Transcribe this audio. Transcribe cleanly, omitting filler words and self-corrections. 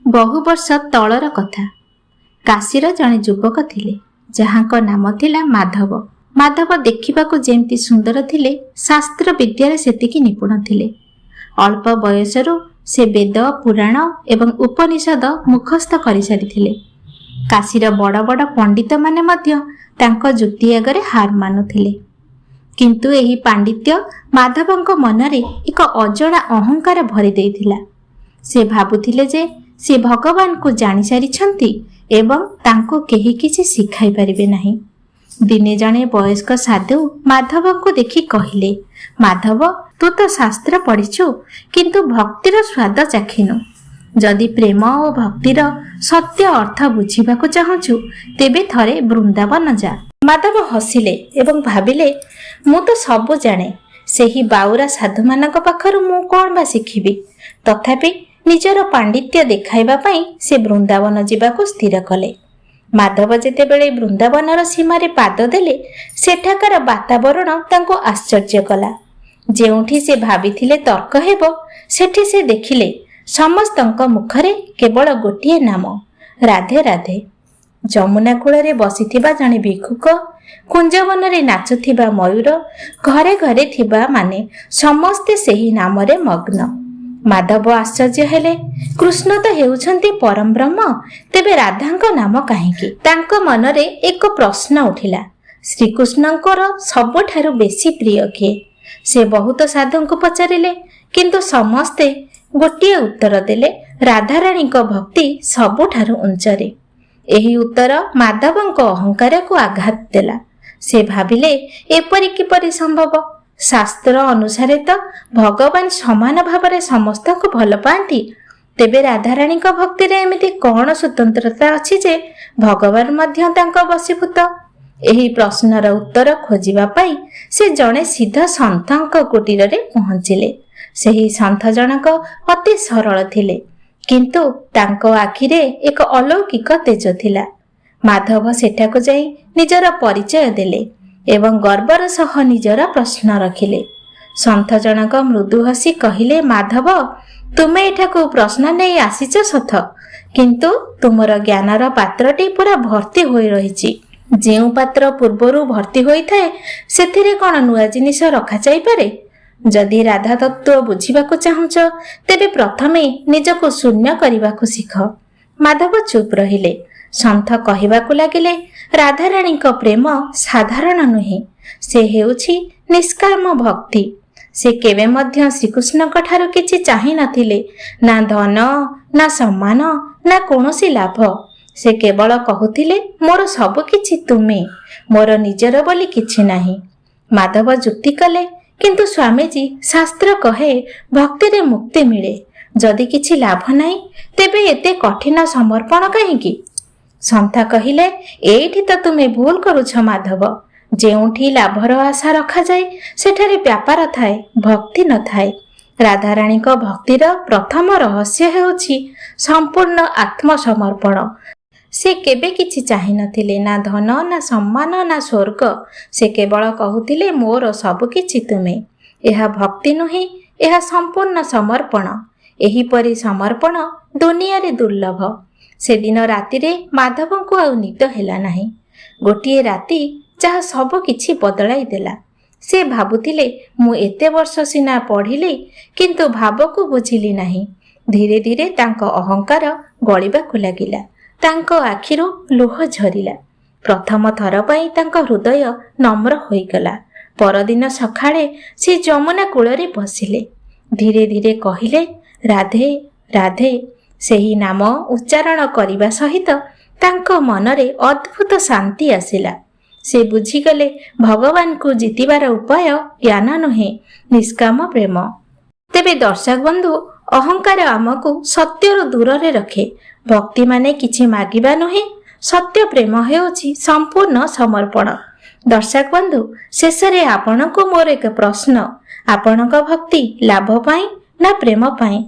बहु वर्ष तलर कथा। काशीर जड़े युवक थिले जहांक नाम थिला माधव। माधव देखिबाकू जेमती सुंदर थिले, शास्त्र विद्यारे सेतिकी निपुण थिले। अल्प बयसरू से वेद पुराण एवं उपनिषद मुखस्थ करि सारिथिले। काशीर बड़ बड़ पंडित माने मध्य तांको जुक्ति आगरे हार मानुथिले। किंतु एही पांडित्य माधवंको मनरे एक अजଣା अहंकार भरि देइथिला। से भाबुथिले जे से भगवान को जानि सारिछंती एवं तांको केही किछि सिखाई परिबे नाही। दिने जणे वयस्क साधु माधव को देखि कहिले, माधव तू तो शास्त्र पढ़िछु किंतु भक्तिर स्वाद चाखिनु। जदि प्रेम और भक्तिर सत्य अर्थ बुझिबाकू चाहूछु तेबे थरे वृंदावन जा। माधव हसिले एवं भाबिले, मु तो सबु जाने, सेही बाउरा साधु मानक पाखरु मु कोन बा सिखिबी। तथापि निजर पांडित्य देखाइबा पई से वृंदावन जिबाकू स्थिर कले। माधव जेतेबेले वृंदावनर सीमारे पाद देले, सेठाकार वातावरण तांको आश्चर्य कला। जेउठी से भाबिथिले तर्क हेबो, सेठी से देखिले समस्तंक मुखरे केवल गोटिए नाम, राधे राधे। जमुना कूଳରେ बसिथिबा जणे भिक्षुक, कुंजवनरे नाचुथिबा मयूर, घरे घरे थिबा माने समस्ते सेही नामरे मग्न। माधव आश्चर्य हेले, कृष्ण तो हेउछंती परम ब्रह्म, तेबे राधांक नाम काहेकि? तांको मनरे एक प्रश्न उठिला, श्रीकृष्णंकर सबठारु बेसी प्रिय किए? से बहुत साधुंको पचारिले, किंतु समस्ते गोटिए उत्तर देले, राधाराणीक भक्ति सबठारु उच्चरे। एही उत्तर माधवंको अहंकार को आघात देला। से भाबिले, एपरि किपरि संभव? शास्त्र अनुसारे तो भगवान समान भावरे समस्त को भल पाती, तेबे राधाराणी भक्ति रे एमिति कौन स्वतंत्रता अछि जे भगवान मध्य तांको वशीभूत? एही प्रश्नर उत्तर खोजिबा पाई से जणे सीधा संतंक कुटीर रे पहुंचिले। सेही संत जनक अति सरल थिले, किंतु तांको आखिरे एक अलौकिक तेज थिला। माधव सेठाको जाई निजर परिचय देले एवं गर्वर सह निजर प्रश्न रखिले। संत जनक मृदु हसी कहिले, माधव तुमे एठाको प्रश्न नहीं आसीच सथ, किंतु तुमर ज्ञानर पात्रटी पूरा भर्ती होई रहिछि। जेउ पात्र पूर्वरु भर्ती होई थाए सेथिरे कोन नुआ जिनिस रखा जाई पारे? जदि राधा तत्व बुझिबाकू चाहुच तेबे प्रथमे निजको शून्य करिबाकू सिख। माधव चुप रहिले। संत कहिबाकू लागिले, राधाराणी प्रेम साधारण नुहे, से हेउछि निष्काम भक्ति। से केवे मध्य श्रीकृष्ण ठारू किछि चाहि नथिले, ना धन ना सम्मान ना कोनोसी लाभ। से केवल कहुथिले, मोर सब किछि तुमे, मोर निजर बोली किछि नाही। माधव जुक्ति कले, किंतु स्वामीजी शास्त्र कहे भक्ति रे मुक्ति मिले, जदि किछि लाभ नाही तेबे एते कठिन समर्पण काहेकि? संता कहिले, एठी तो तुमे भूल करुछ माधव। जेउठी लाभर आशा रखा जाए सेठारे व्यापार थाए, भक्ति न थाए। राधाराणी भक्तिर प्रथम रहस्य हेउछि संपूर्ण आत्मसमर्पण। से केबे किछि चाहि नथिले, ना धन ना सम्मान ना स्वर्ग। से केवल कहुथिले, मोर सब किछि तुमे। एहा भक्ति नुहे, एहा संपूर्ण समर्पण। एही परि समर्पण दुनिया रे दुर्लभ। से दिन राति रे माधव को आउ निद हेला नाही। गोटिए राति जहा सब किछि बदलाई देला। से भाबुथिले, मु एते वर्ष सिना पढ़िली किंतु भाव को बुझिली नाही। धीरे धीरे तांको अहंकार गळिबाकू लागिला। तांको आखिरु लुह झरिला। प्रथम थर पई तांको हृदय नम्र होईगला। परदिन सखाळे से जमुना कूଳରେ बसिले। धीरे धीरे कहिले, राधे राधे। सेही नाम उच्चारण करिबा सहित तांको मनरे अद्भुत शांति आसिला। से बुझिगले, भगवान को जितिबार उपाय ज्ञान नुहे, निष्काम प्रेम। तेबे दर्शक बंधु, अहंकार आमको सत्यरु दूर रे रखे। भक्ति माने किछि मागिबा नुहे, सत्य प्रेम हेउछि संपूर्ण समर्पण। दर्शक बंधु, शेषरे आपनको मोर एक प्रश्न, आपनक भक्ति लाभ पाई ना प्रेम पाई?